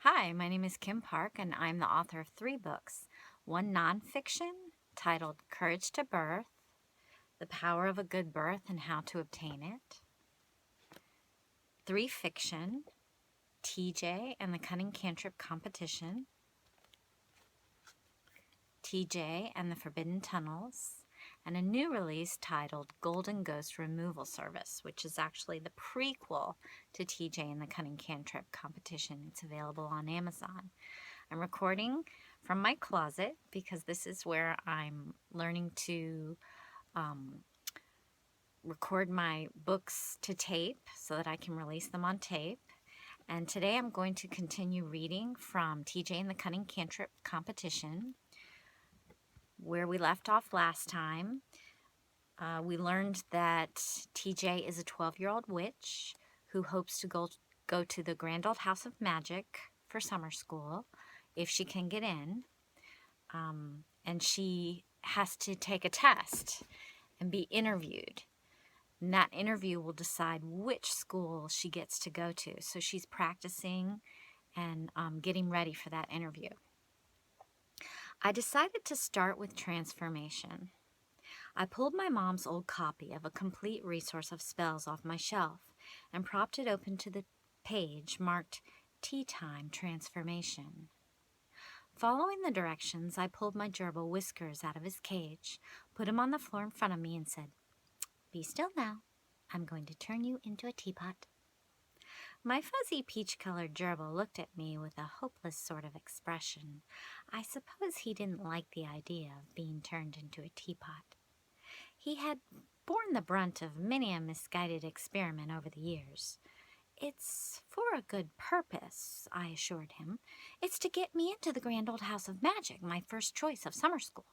Hi, my name is Kim Park, and I'm the author of 3 books. One nonfiction titled Courage to Birth, The Power of a Good Birth and How to Obtain It. 3 fiction, TJ and the Cunning Cantrip Competition, TJ and the Forbidden Tunnels, and a new release titled Golden Ghost Removal Service, which is actually the prequel to TJ and the Cunning Cantrip Competition. It's available on Amazon. I'm recording from my closet because this is where I'm learning to record my books to tape so that I can release them on tape. And today I'm going to continue reading from TJ and the Cunning Cantrip Competition, where we left off last time. We learned that TJ is a 12-year-old witch who hopes to go to the Grand Old House of Magic for summer school if she can get in. And she has to take a test and be interviewed. And that interview will decide which school she gets to go to. So she's practicing and getting ready for that interview. I decided to start with transformation. I pulled my mom's old copy of a complete resource of spells off my shelf and propped it open to the page marked Tea Time Transformation. Following the directions, I pulled my gerbil Whiskers out of his cage, put him on the floor in front of me, and said, "Be still now. I'm going to turn you into a teapot." My fuzzy peach-colored gerbil looked at me with a hopeless sort of expression. I suppose he didn't like the idea of being turned into a teapot. He had borne the brunt of many a misguided experiment over the years. "It's for a good purpose," I assured him. "It's to get me into the Grand Old House of Magic, my first choice of summer school."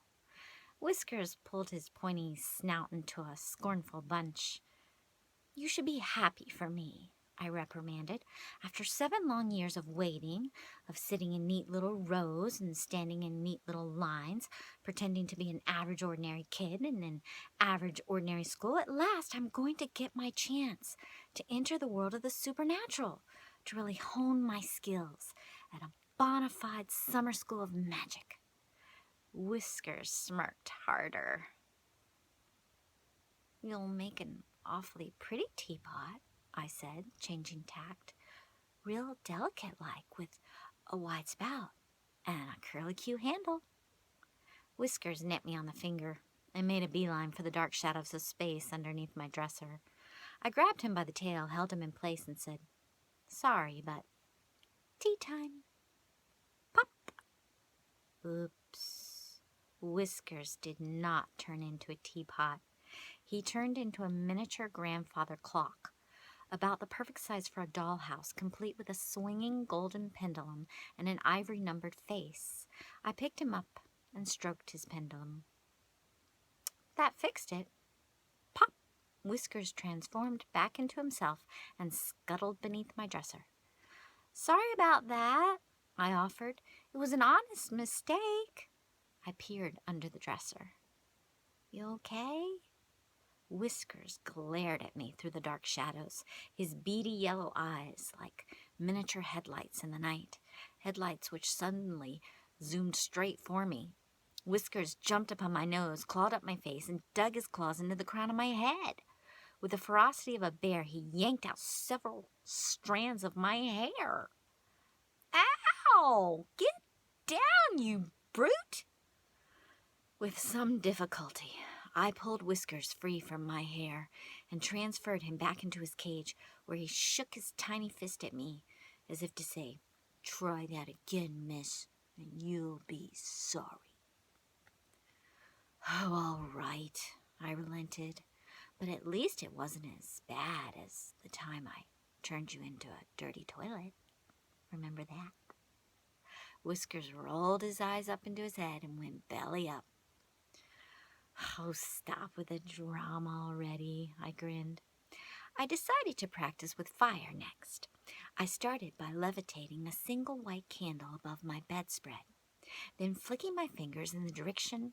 Whiskers pulled his pointy snout into a scornful bunch. "You should be happy for me," I reprimanded. "After 7 long years of waiting, of sitting in neat little rows and standing in neat little lines, pretending to be an average ordinary kid in an average ordinary school, at last I'm going to get my chance to enter the world of the supernatural, to really hone my skills at a bona fide summer school of magic." Whiskers smirked harder. "You'll make an awfully pretty teapot," I said, changing tact. "Real delicate-like, with a wide spout and a curlicue handle." Whiskers nipped me on the finger and made a beeline for the dark shadows of space underneath my dresser. I grabbed him by the tail, held him in place, and said, "Sorry, but tea time." Pop! Oops. Whiskers did not turn into a teapot. He turned into a miniature grandfather clock, about the perfect size for a dollhouse, complete with a swinging golden pendulum and an ivory-numbered face. I picked him up and stroked his pendulum. That fixed it. Pop! Whiskers transformed back into himself and scuttled beneath my dresser. "Sorry about that," I offered. "It was an honest mistake." I peered under the dresser. "You okay?" Whiskers glared at me through the dark shadows, his beady yellow eyes like miniature headlights in the night, headlights which suddenly zoomed straight for me. Whiskers jumped upon my nose, clawed up my face, and dug his claws into the crown of my head. With the ferocity of a bear, he yanked out several strands of my hair. "Ow! Get down, you brute!" With some difficulty, I pulled Whiskers free from my hair and transferred him back into his cage, where he shook his tiny fist at me, as if to say, "Try that again, miss, and you'll be sorry." "Oh, all right," I relented, "but at least it wasn't as bad as the time I turned you into a dirty toilet. Remember that?" Whiskers rolled his eyes up into his head and went belly up. "Oh, stop with the drama already," I grinned. I decided to practice with fire next. I started by levitating a single white candle above my bedspread, then flicking my fingers in the direction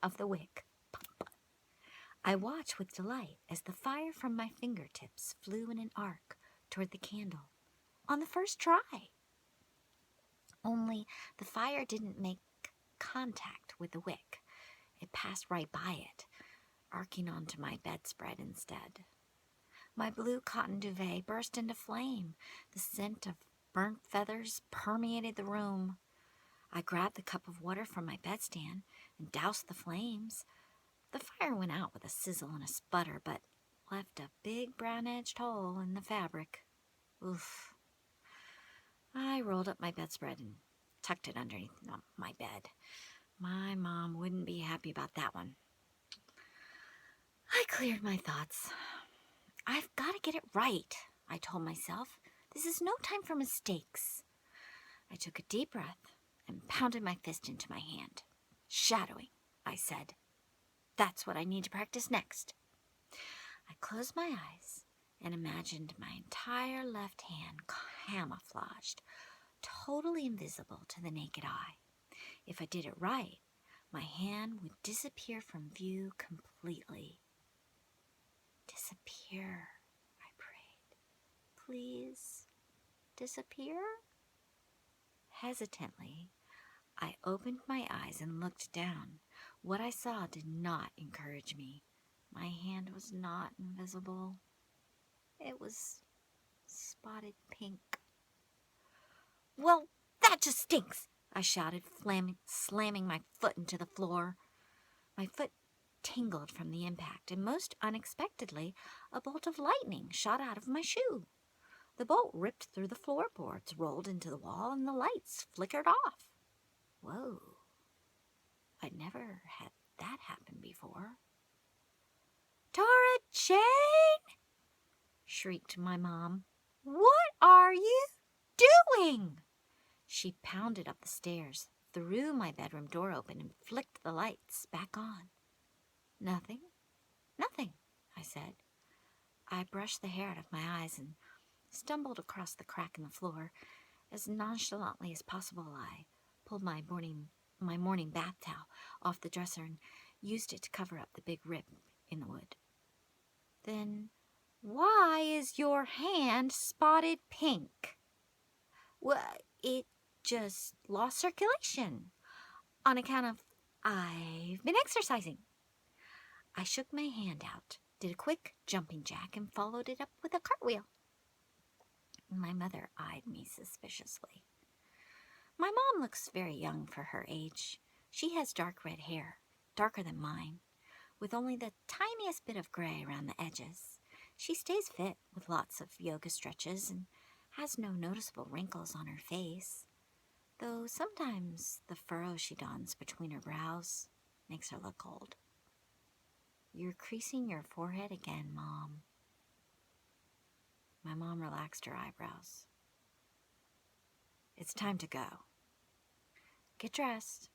of the wick. I watched with delight as the fire from my fingertips flew in an arc toward the candle. On the first try, Only the fire didn't make contact with the wick. It passed right by it, arcing onto my bedspread instead. My blue cotton duvet burst into flame. The scent of burnt feathers permeated the room. I grabbed the cup of water from my bedstand and doused the flames. The fire went out with a sizzle and a sputter, but left a big brown-edged hole in the fabric. Oof. I rolled up my bedspread and tucked it underneath my bed. My mom wouldn't be happy about that one. I cleared my thoughts. I've got to get it right, I told myself. This is no time for mistakes. I took a deep breath and pounded my fist into my hand. Shadowing, I said. That's what I need to practice next. I closed my eyes and imagined my entire left hand camouflaged, totally invisible to the naked eye. If I did it right, my hand would disappear from view completely. Disappear, I prayed. Please, disappear? Hesitantly, I opened my eyes and looked down. What I saw did not encourage me. My hand was not invisible. It was spotted pink. Well, that just stinks, I shouted, slamming my foot into the floor. My foot tingled from the impact, and most unexpectedly, a bolt of lightning shot out of my shoe. The bolt ripped through the floorboards, rolled into the wall, and the lights flickered off. Whoa. I'd never had that happen before. Tara Jane! Shrieked my mom. What are you doing? She pounded up the stairs, threw my bedroom door open, and flicked the lights back on. Nothing, I said. I brushed the hair out of my eyes and stumbled across the crack in the floor. As nonchalantly as possible, I pulled my morning bath towel off the dresser and used it to cover up the big rip in the wood. Then, why is your hand spotted pink? Well, it just lost circulation on account of I've been exercising. I shook my hand out, did a quick jumping jack, and followed it up with a cartwheel. My mother eyed me suspiciously. My mom looks very young for her age. She has dark red hair, darker than mine, with only the tiniest bit of gray around the edges. She stays fit with lots of yoga stretches and has no noticeable wrinkles on her face, though sometimes the furrow she dons between her brows makes her look old. You're creasing your forehead again, Mom. My mom relaxed her eyebrows. It's time to go. Get dressed,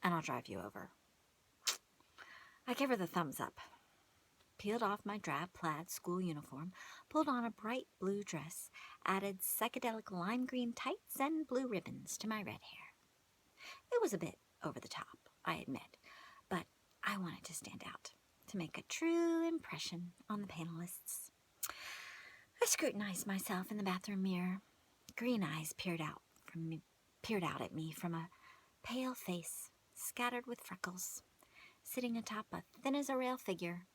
and I'll drive you over. I gave her the thumbs up, peeled off my drab plaid school uniform, pulled on a bright blue dress, added psychedelic lime green tights and blue ribbons to my red hair. It was a bit over the top, I admit, but I wanted to stand out, to make a true impression on the panelists. I scrutinized myself in the bathroom mirror. Green eyes peered out at me from a pale face scattered with freckles, sitting atop a thin-as-a-rail figure.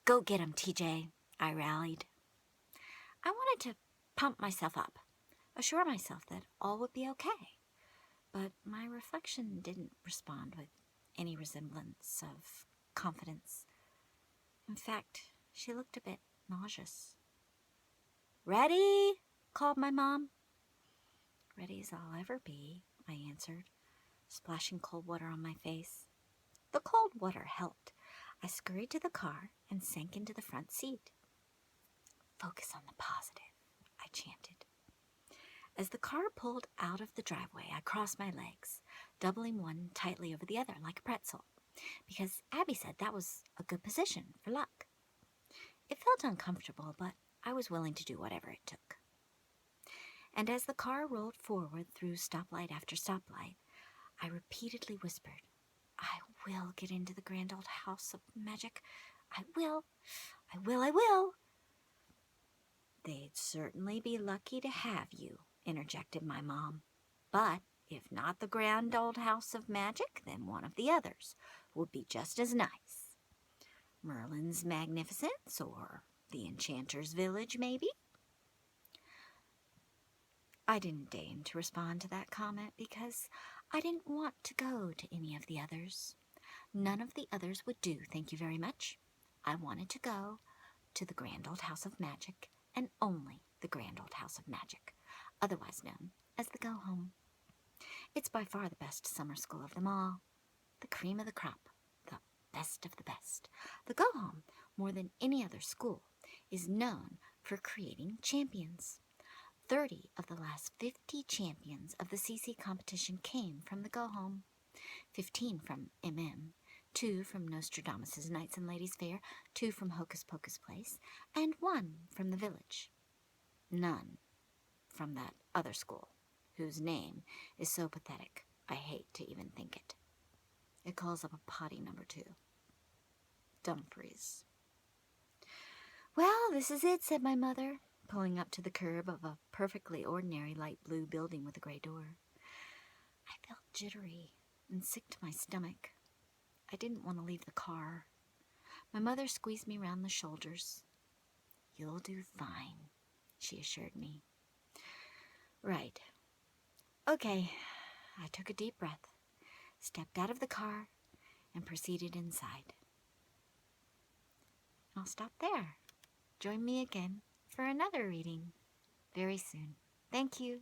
Go get 'em, TJ, I rallied. I wanted to pump myself up, assure myself that all would be okay, but my reflection didn't respond with any resemblance of confidence. In fact, she looked a bit nauseous. Ready? Called my mom. Ready as I'll ever be, I answered, splashing cold water on my face. The cold water helped. I scurried to the car and sank into the front seat. Focus on the positive, I chanted. As the car pulled out of the driveway, I crossed my legs, doubling one tightly over the other like a pretzel, because Abby said that was a good position for luck. It felt uncomfortable, but I was willing to do whatever it took. And as the car rolled forward through stoplight after stoplight, I repeatedly whispered, I will get into the grand old house of magic. I will. They'd certainly be lucky to have you, interjected my mom. But if not the grand old house of magic, then one of the others would be just as nice. Merlin's Magnificence, or the Enchanter's Village, maybe? I didn't deign to respond to that comment because I didn't want to go to any of the others. None of the others would do, thank you very much. I wanted to go to the Grand Old House of Magic, and only the Grand Old House of Magic, otherwise known as the Go Home. It's by far the best summer school of them all, the cream of the crop, the best of the best. The Go Home, more than any other school, is known for creating champions. 30 of the last 50 champions of the CC competition came from the Go Home. 15 from MM, 2 from Nostradamus' Knights and Ladies Fair, 2 from Hocus Pocus Place, and 1 from the village. None from that other school, whose name is so pathetic I hate to even think it. It calls up a potty number 2. Dumfries. Well, this is it, said my mother, pulling up to the curb of a perfectly ordinary light blue building with a gray door. I felt jittery and sick to my stomach. I didn't want to leave the car. My mother squeezed me round the shoulders. You'll do fine, she assured me. Right. Okay. I took a deep breath, stepped out of the car, and proceeded inside. I'll stop there. Join me again for another reading very soon. Thank you.